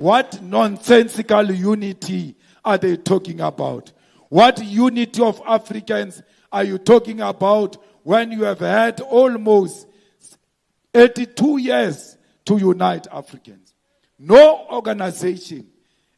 What nonsensical unity are they talking about? What unity of Africans are you talking about when you have had almost 82 years to unite Africans? No organization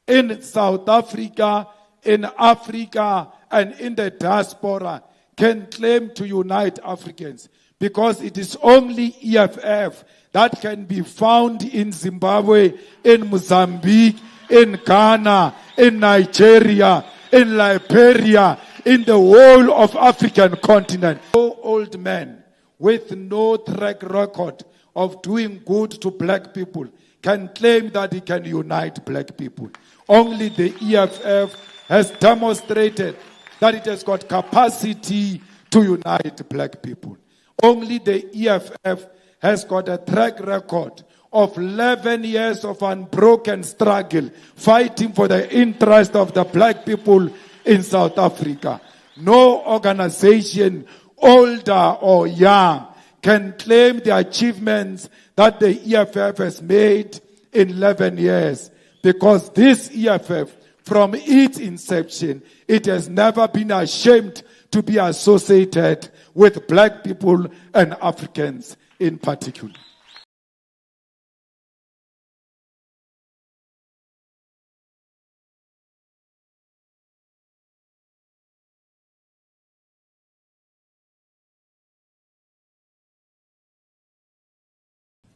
in South Africa, in Africa, and in the diaspora can claim to unite Africans, because it is only EFF that can be found in Zimbabwe, in Mozambique, in Ghana, in Nigeria, in Liberia, in the whole of African continent. No old man with no track record of doing good to black people can claim that he can unite black people. Only the EFF has demonstrated that it has got capacity to unite black people. Only the EFF has got a track record of 11 years of unbroken struggle, fighting for the interest of the black people in South Africa. No organization, older or young, can claim the achievements that the EFF has made in 11 years. Because this EFF, from its inception, it has never been ashamed to be associated with black people and Africans in particular.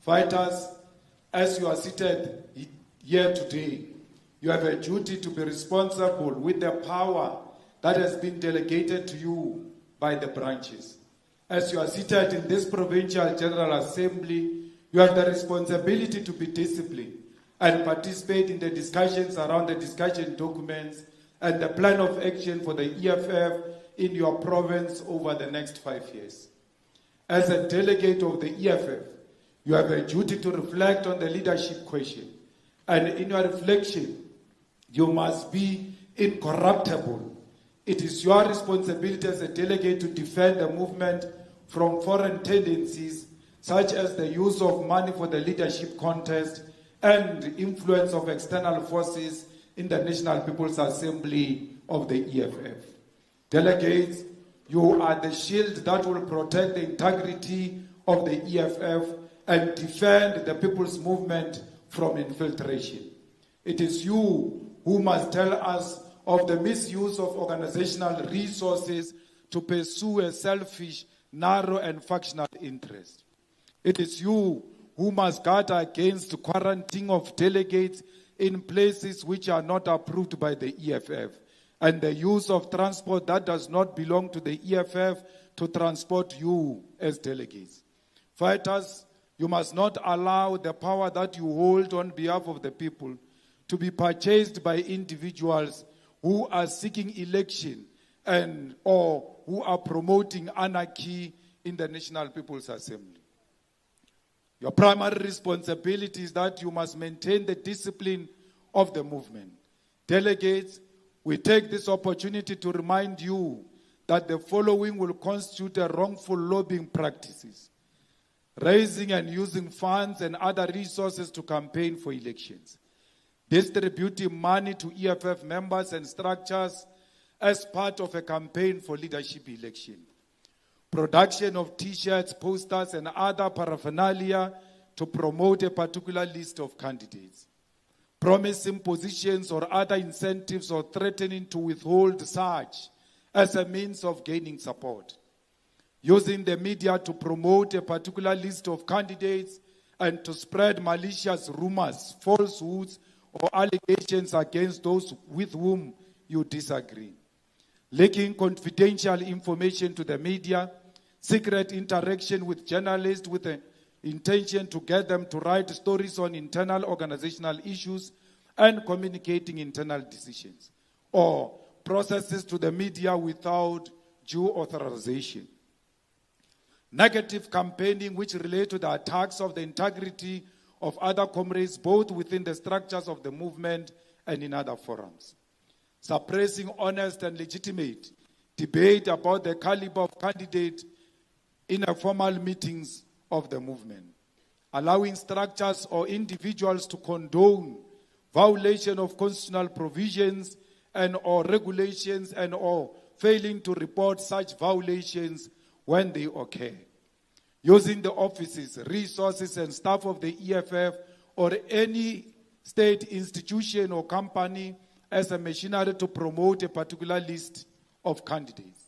Fighters, as you are seated here today, you have a duty to be responsible with the power that has been delegated to you by the branches. As you are seated in this Provincial General Assembly, you have the responsibility to be disciplined and participate in the discussions around the discussion documents and the plan of action for the EFF in your province over the next 5 years. As a delegate of the EFF, you have a duty to reflect on the leadership question. And in your reflection, you must be incorruptible. It is your responsibility as a delegate to defend the movement from foreign tendencies, such as the use of money for the leadership contest and the influence of external forces in the National People's Assembly of the EFF. Delegates, you are the shield that will protect the integrity of the EFF and defend the people's movement from infiltration. It is you who must tell us of the misuse of organizational resources to pursue a selfish, narrow, and factional interest. It is you who must guard against the quarantine of delegates in places which are not approved by the EFF, and the use of transport that does not belong to the EFF to transport you as delegates. Fighters, you must not allow the power that you hold on behalf of the people to be purchased by individuals who are seeking election or who are promoting anarchy in the National People's Assembly. Your primary responsibility is that you must maintain the discipline of the movement. Delegates, we take this opportunity to remind you that the following will constitute a wrongful lobbying practices: raising and using funds and other resources to campaign for elections, distributing money to EFF members and structures as part of a campaign for leadership election, production of T-shirts, posters, and other paraphernalia to promote a particular list of candidates, promising positions or other incentives or threatening to withhold such as a means of gaining support, using the media to promote a particular list of candidates and to spread malicious rumors, falsehoods, or allegations against those with whom you disagree, leaking confidential information to the media, secret interaction with journalists with the intention to get them to write stories on internal organizational issues and communicating internal decisions, or processes to the media without due authorization. Negative campaigning which relate to the attacks of the integrity of other comrades, both within the structures of the movement and in other forums. Suppressing honest and legitimate debate about the caliber of candidate in a formal meetings of the movement. Allowing structures or individuals to condone violation of constitutional provisions and or regulations and or failing to report such violations when they occur. Using the offices, resources, and staff of the EFF or any state institution or company as a machinery to promote a particular list of candidates.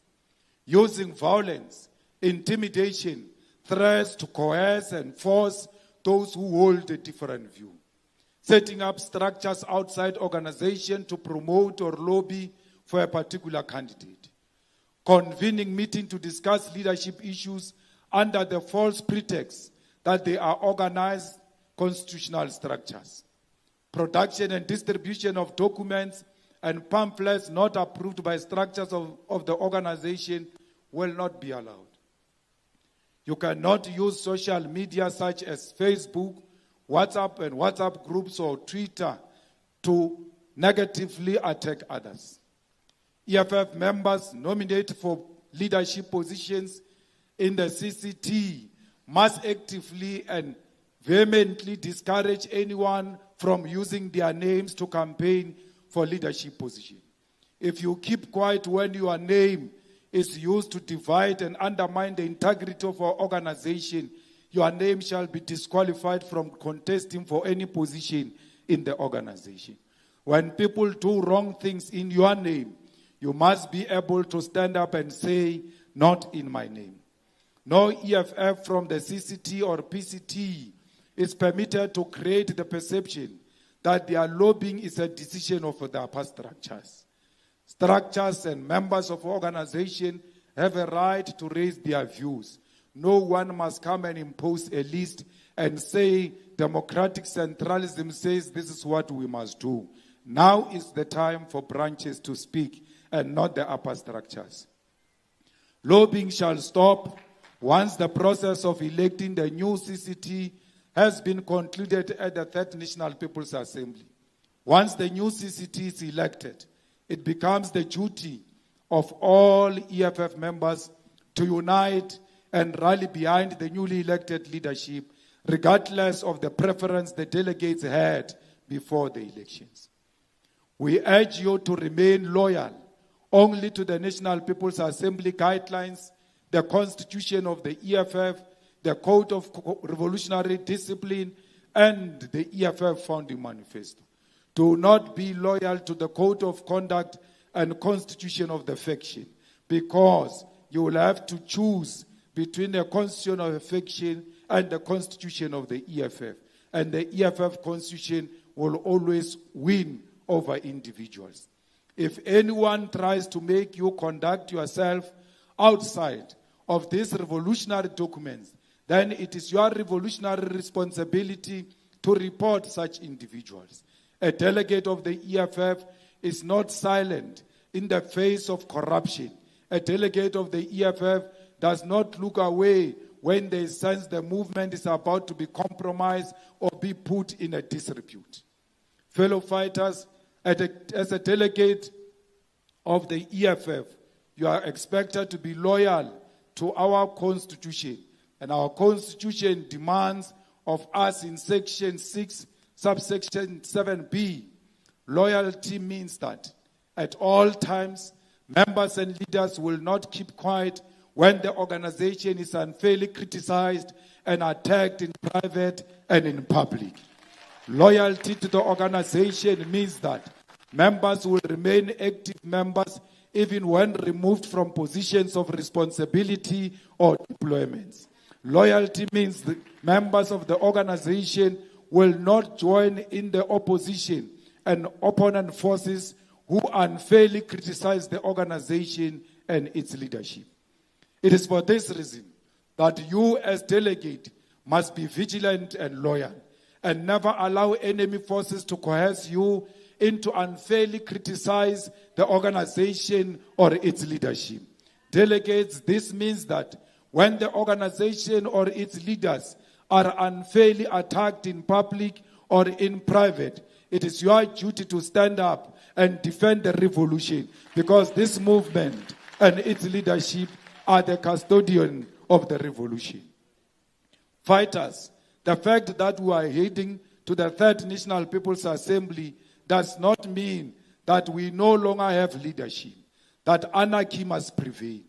Using violence, intimidation, threats to coerce and force those who hold a different view. Setting up structures outside organization to promote or lobby for a particular candidate. Convening meetings to discuss leadership issues under the false pretext that they are organized constitutional structures. Production and distribution of documents and pamphlets not approved by structures of the organization will not be allowed. You cannot use social media such as Facebook, WhatsApp and WhatsApp groups or Twitter to negatively attack others. EFF members nominated for leadership positions in the CCT must actively and vehemently discourage anyone from using their names to campaign for leadership position. If you keep quiet when your name is used to divide and undermine the integrity of our organization, your name shall be disqualified from contesting for any position in the organization. When people do wrong things in your name, you must be able to stand up and say, "Not in my name." No EFF from the CCT or PCT is permitted to create the perception that their lobbying is a decision of the upper structures. Structures and members of organization have a right to raise their views. No one must come and impose a list and say democratic centralism says this is what we must do. Now is the time for branches to speak and not the upper structures. Lobbying shall stop once the process of electing the new CCT has been concluded at the Third National People's Assembly. Once the new CCT is elected, it becomes the duty of all EFF members to unite and rally behind the newly elected leadership, regardless of the preference the delegates had before the elections. We urge you to remain loyal only to the National People's Assembly guidelines, the Constitution of the EFF, the Code of Revolutionary Discipline, and the EFF Founding Manifesto. Do not be loyal to the Code of Conduct and Constitution of the faction, because you will have to choose between the Constitution of the faction and the Constitution of the EFF. And the EFF Constitution will always win over individuals. If anyone tries to make you conduct yourself outside of these revolutionary documents, then it is your revolutionary responsibility to report such individuals. A delegate of the EFF is not silent in the face of corruption. A delegate of the EFF does not look away when they sense the movement is about to be compromised or be put in a disrepute. Fellow fighters, as a delegate of the EFF, you are expected to be loyal to our Constitution. And our Constitution demands of us in Section 6, subsection 7b, loyalty means that at all times, members and leaders will not keep quiet when the organization is unfairly criticized and attacked in private and in public. Loyalty to the organization means that members will remain active members even when removed from positions of responsibility or deployments. Loyalty means the members of the organization will not join in the opposition and opponent forces who unfairly criticize the organization and its leadership. It is for this reason that you as delegate must be vigilant and loyal and never allow enemy forces to coerce you into unfairly criticize the organization or its leadership. Delegates, this means that when the organization or its leaders are unfairly attacked in public or in private, it is your duty to stand up and defend the revolution, because this movement and its leadership are the custodian of the revolution. Fighters, the fact that we are heading to the Third National People's Assembly does not mean that we no longer have leadership, that anarchy must prevail.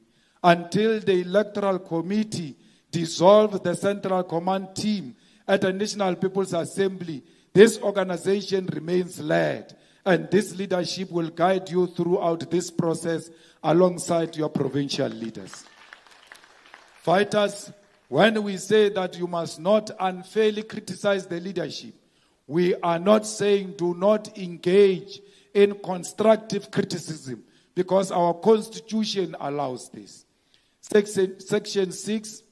Until the Electoral Committee dissolve the Central Command team at the National People's Assembly, this organization remains led, and this leadership will guide you throughout this process alongside your provincial leaders. Fighters, when we say that you must not unfairly criticize the leadership, we are not saying do not engage in constructive criticism, because our Constitution allows this. Section 6,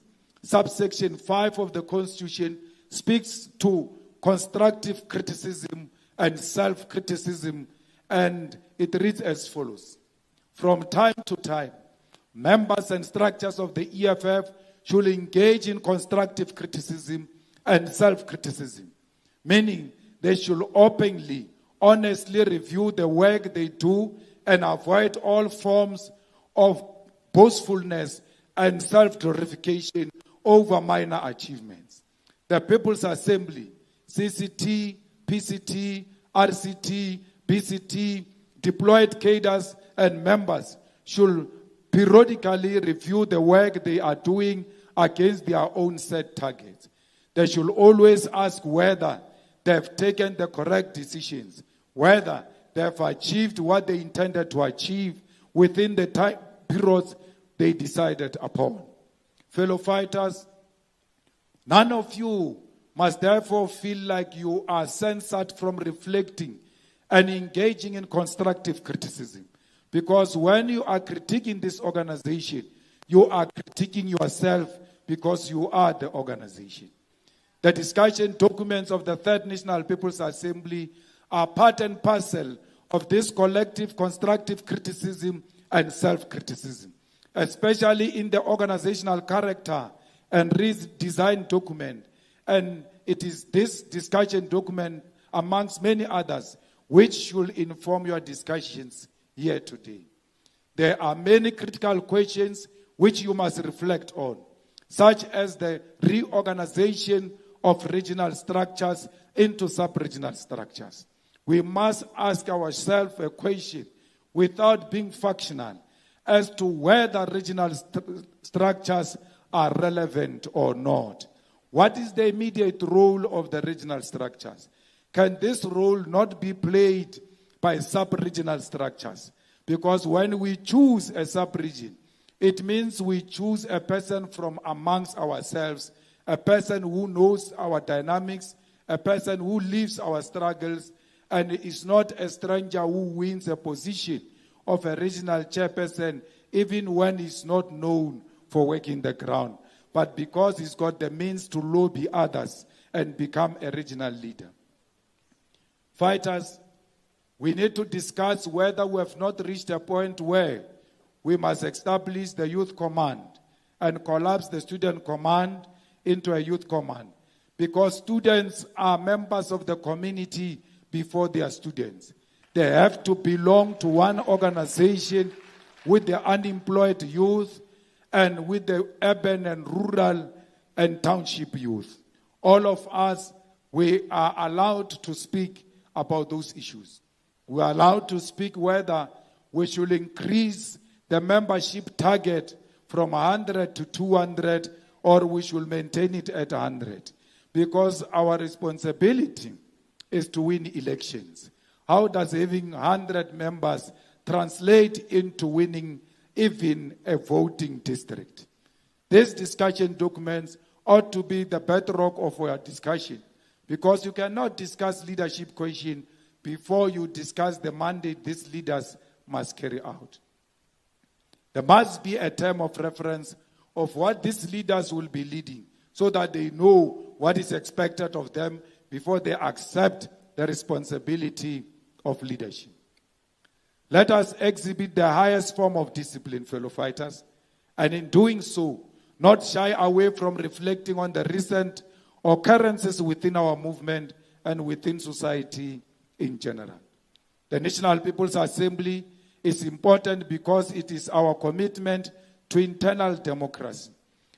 subsection 5 of the Constitution speaks to constructive criticism and self-criticism, and it reads as follows. From time to time, members and structures of the EFF should engage in constructive criticism and self-criticism, meaning they should openly, honestly review the work they do and avoid all forms of boastfulness and self-glorification over minor achievements. The People's Assembly, CCT, PCT, RCT, BCT, deployed cadres and members should periodically review the work they are doing against their own set targets. They should always ask whether they have taken the correct decisions, whether they have achieved what they intended to achieve within the time periods they decided upon. Fellow fighters, none of you must therefore feel like you are censored from reflecting and engaging in constructive criticism. Because when you are critiquing this organization, you are critiquing yourself, because you are the organization. The discussion documents of the Third National People's Assembly are part and parcel of this collective constructive criticism and self-criticism, especially in the organizational character and design document. And it is this discussion document, amongst many others, which should inform your discussions here today. There are many critical questions which you must reflect on, such as the reorganization of regional structures into sub-regional structures. We must ask ourselves a question without being factional as to whether regional structures are relevant or not. What is the immediate role of the regional structures? Can this role not be played by sub-regional structures? Because when we choose a sub-region, it means we choose a person from amongst ourselves, a person who knows our dynamics, a person who lives our struggles, and is not a stranger who wins a position of a regional chairperson, even when he's not known for working the ground, but because he's got the means to lobby others and become a regional leader. Fighters, we need to discuss whether we have not reached a point where we must establish the youth command and collapse the student command into a youth command, because students are members of the community before they are students. They have to belong to one organization with the unemployed youth and with the urban and rural and township youth. All of us, we are allowed to speak about those issues. We are allowed to speak whether we should increase the membership target from 100 to 200, or we should maintain it at 100. Because our responsibility is to win elections. How does having 100 members translate into winning even a voting district? These discussion documents ought to be the bedrock of our discussion, because you cannot discuss leadership question before you discuss the mandate these leaders must carry out. There must be a term of reference of what these leaders will be leading, so that they know what is expected of them before they accept the responsibility of leadership. Let us exhibit the highest form of discipline, fellow fighters, and in doing so, not shy away from reflecting on the recent occurrences within our movement and within society in general. The National People's Assembly is important because it is our commitment to internal democracy,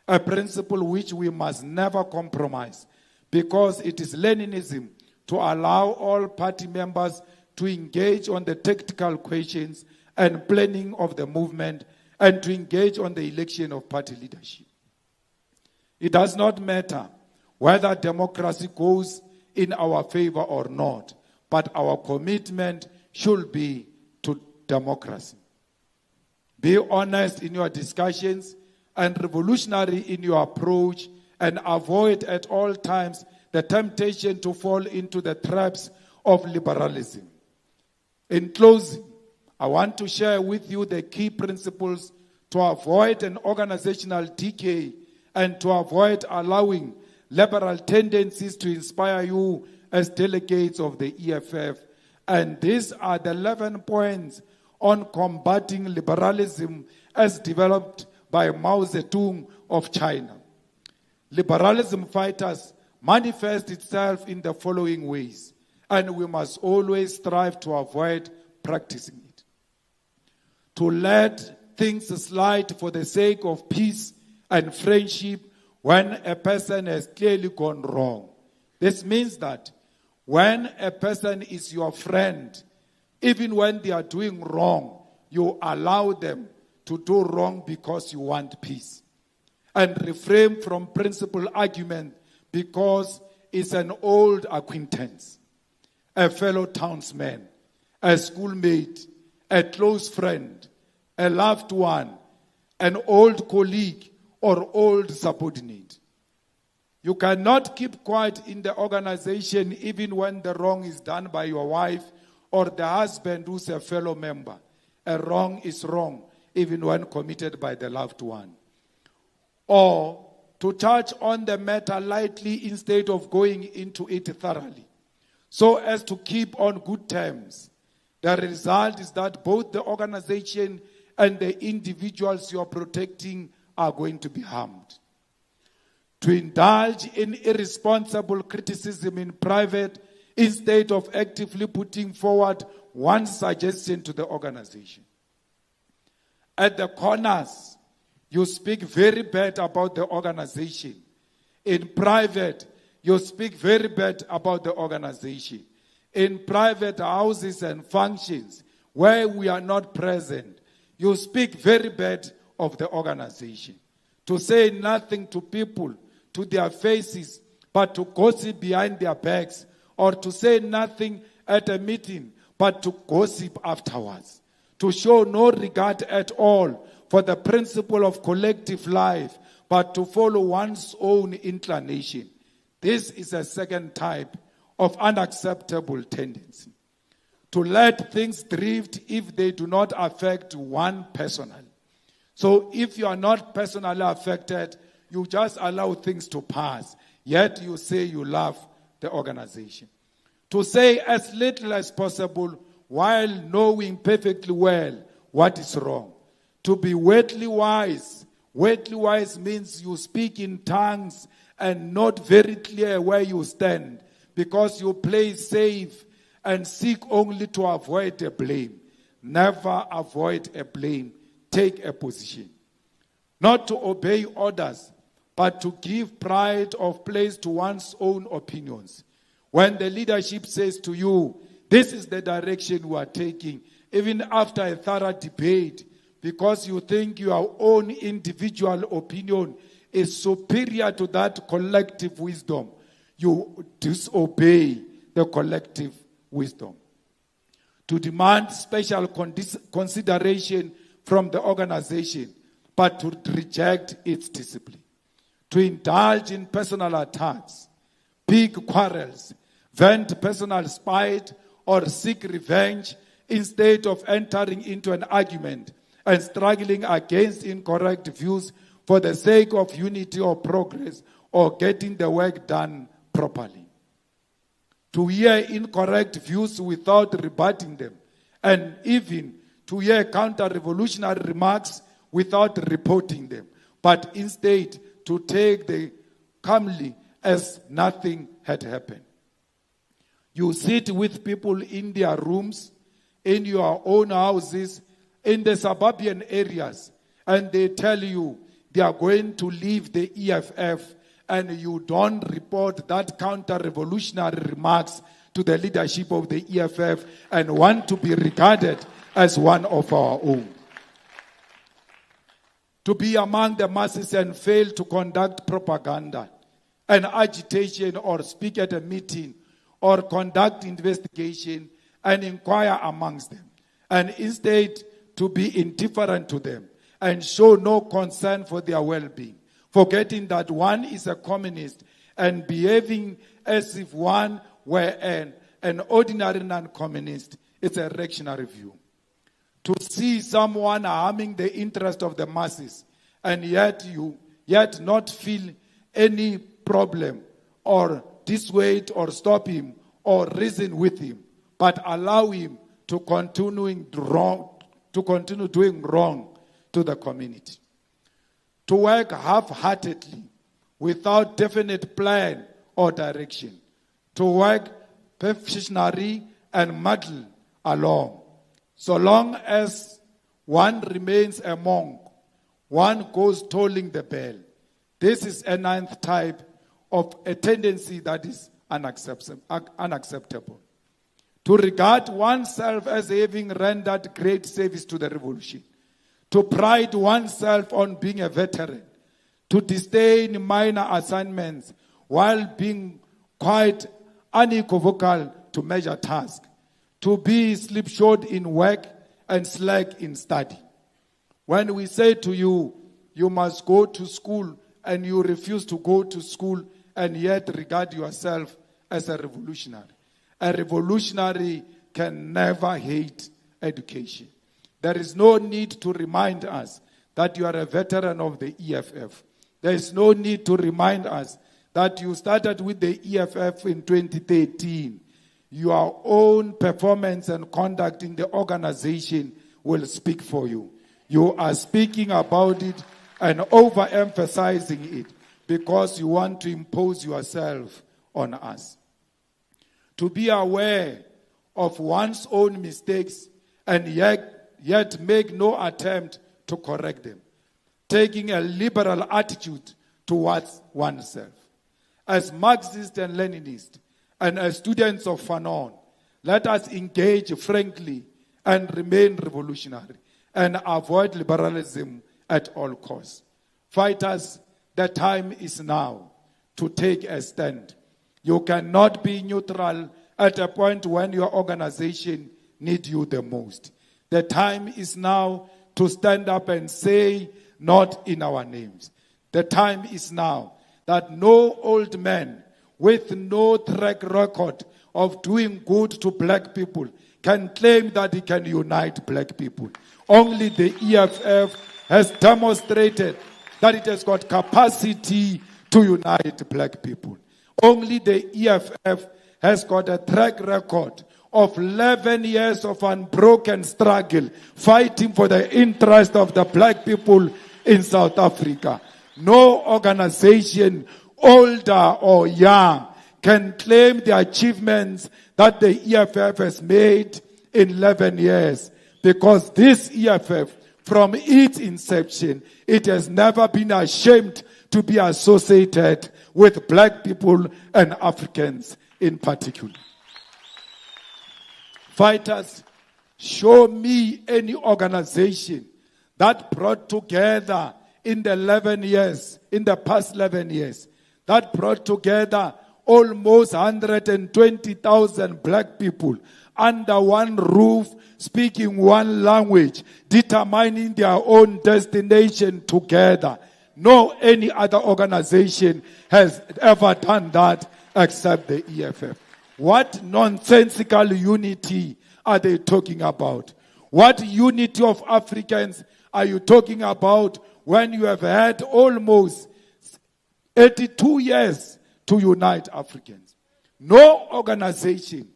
a principle which we must never compromise, because it is Leninism to allow all party members to engage on the tactical questions and planning of the movement and to engage on the election of party leadership. It does not matter whether democracy goes in our favor or not, but our commitment should be to democracy. Be honest in your discussions and revolutionary in your approach, and avoid at all times the temptation to fall into the traps of liberalism. In closing, I want to share with you the key principles to avoid an organizational decay and to avoid allowing liberal tendencies to inspire you as delegates of the EFF. And these are the 11 points on combating liberalism as developed by Mao Zedong of China. Liberalism fighters manifest itself in the following ways, and we must always strive to avoid practicing it. To let things slide for the sake of peace and friendship when a person has clearly gone wrong. This means that when a person is your friend, even when they are doing wrong, you allow them to do wrong because you want peace. And refrain from principal argument because it's an old acquaintance, a fellow townsman, a schoolmate, a close friend, a loved one, an old colleague, or old subordinate. You cannot keep quiet in the organization even when the wrong is done by your wife or the husband who's a fellow member. A wrong is wrong even when committed by the loved one. Or to touch on the matter lightly instead of going into it thoroughly, so as to keep on good terms. The result is that both the organization and the individuals you are protecting are going to be harmed. To indulge in irresponsible criticism in private instead of actively putting forward one suggestion to the organization. At the corners, you speak very bad about the organization. In private, you speak very bad about the organization. In private houses and functions where we are not present, you speak very bad of the organization. To say nothing to people, to their faces, but to gossip behind their backs, or to say nothing at a meeting, but to gossip afterwards. To show no regard at all for the principle of collective life, but to follow one's own inclination. This is a second type of unacceptable tendency. To let things drift if they do not affect one personally. So if you are not personally affected, you just allow things to pass, yet you say you love the organization. To say as little as possible while knowing perfectly well what is wrong. To be wordly wise. Wordly wise means you speak in tongues and not very clear where you stand, because you play safe and seek only to avoid a blame. Never avoid a blame. Take a position. Not to obey orders, but to give pride of place to one's own opinions. When the leadership says to you, this is the direction we are taking, even after a thorough debate, because you think your own individual opinion is superior to that collective wisdom, you disobey the collective wisdom. To demand special consideration from the organization, but to reject its discipline. To indulge in personal attacks, big quarrels, vent personal spite, or seek revenge instead of entering into an argument and struggling against incorrect views for the sake of unity or progress or getting the work done properly. To hear incorrect views without rebutting them, and even to hear counter-revolutionary remarks without reporting them, but instead to take them calmly as nothing had happened. You sit with people in their rooms, in your own houses, in the suburban areas, and they tell you they are going to leave the EFF, and you don't report that counter-revolutionary remarks to the leadership of the EFF and want to be regarded as one of our own. To be among the masses and fail to conduct propaganda and agitation or speak at a meeting or conduct investigation and inquire amongst them, and instead to be indifferent to them and show no concern for their well-being, forgetting that one is a communist and behaving as if one were an ordinary non-communist. It's a reactionary view. To see someone harming the interest of the masses and yet not feel any problem or dissuade or stop him or reason with him, but allow him to continue doing wrong to the community. To work half-heartedly without definite plan or direction. To work perfectionary and muddle along. So long as one remains a monk, one goes tolling the bell. This is a ninth type of a tendency that is unacceptable. To regard oneself as having rendered great service to the revolution. To pride oneself on being a veteran. To disdain minor assignments while being quite unequivocal to major tasks. To be slipshod in work and slack in study. When we say to you, you must go to school, and you refuse to go to school and yet regard yourself as a revolutionary. A revolutionary can never hate education. There is no need to remind us that you are a veteran of the EFF. There is no need to remind us that you started with the EFF in 2013. Your own performance and conduct in the organization will speak for you. You are speaking about it and overemphasizing it because you want to impose yourself on us. To be aware of one's own mistakes and yet make no attempt to correct them. Taking a liberal attitude towards oneself. As Marxists and Leninists and as students of Fanon, let us engage frankly and remain revolutionary and avoid liberalism at all costs. Fighters, the time is now to take a stand. You cannot be neutral at a point when your organization needs you the most. The time is now to stand up and say, not in our names. The time is now that no old man with no track record of doing good to black people can claim that he can unite black people. Only the EFF has demonstrated that it has got capacity to unite black people. Only the EFF has got a track record of 11 years of unbroken struggle, fighting for the interest of the black people in South Africa. No organization, older or young, can claim the achievements that the EFF has made in 11 years. Because this EFF, from its inception, it has never been ashamed to be associated with black people and Africans in particular. Fighters, show me any organization that brought together in the past 11 years, that brought together almost 120,000 black people under one roof, speaking one language, determining their own destination together. No any other organization has ever done that except the EFF. What nonsensical unity are they talking about? What unity of Africans are you talking about when you have had almost 82 years to unite Africans? No organization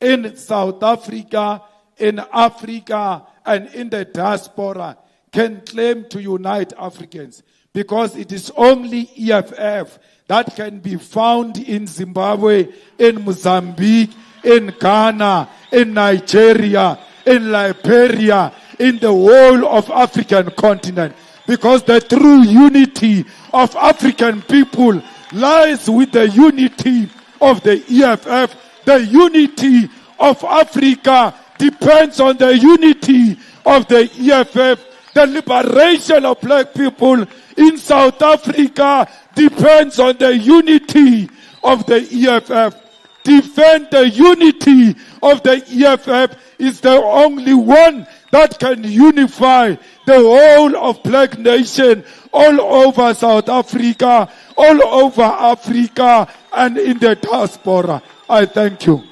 in South Africa, in Africa, and in the diaspora can claim to unite Africans, because it is only EFF that can be found in Zimbabwe, in Mozambique, in Ghana, in Nigeria, in Liberia, in the whole of African continent. Because the true unity of African people lies with the unity of the EFF The unity of Africa depends on the unity of the EFF. The liberation of black people in South Africa depends on the unity of the EFF. Defend the unity of the EFF is the only one that can unify the whole of black nation all over South Africa, all over Africa, and in the diaspora. I thank you.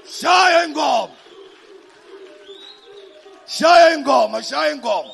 Shaya ingoma, shaya ingoma, shaya ingoma.